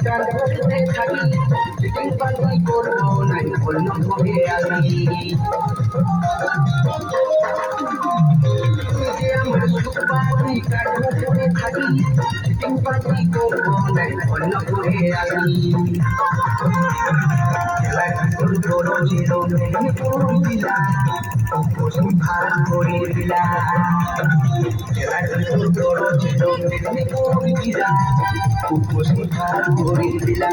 তার বলতে থাকি চিটিং বাজি করবো নাই অন্য ভোগে আমি আমার সুখবাজি তার বলতে থাকি চিটিং বাজি করবো নাই অন্য ভোগে আমি বড় ছিল মেদিনীপুর জেলা ভাগ করে দিলা বড় ছিল মেদিনীপুর জেলা ভাগ করে দিলা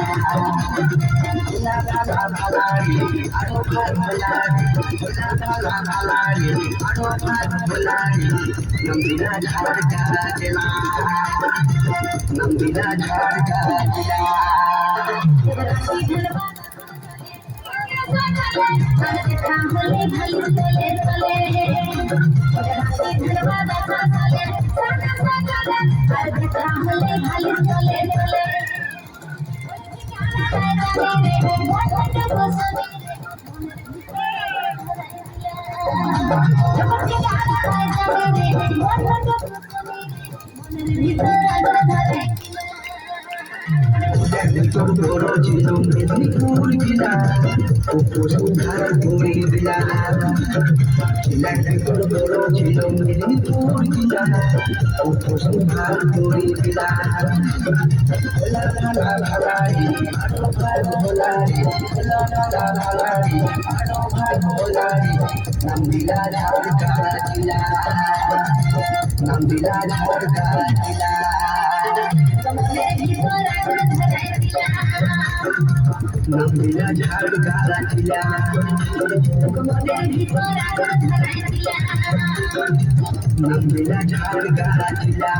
ভালা ভালারি আরো ভাগ ভালারি ভালা ভালারি আরো ভাগ ভালারি নন্দিনা ঝাড়কা জেলা নন্দিনা ঝাড়কা জেলা হলে ভালো চলে চলে হলে ভালো চলে চলে বড় ছিল মেদিনীপুর জেলা উপসংহার করে দিলা বড় ছিল মেদিনীপুর জেলা উপসংহার করে দিলা ভালারি আরো ভাগ ভোলারি ভালারি আরো ভাগ ভোলারি নাম দিলা ঝাড়কা জেলা নাম দিলা ঝাড়কা জেলা নন্দিনা ঝাড়কা জেলা নন্দিনা ঝাড়কা জেলা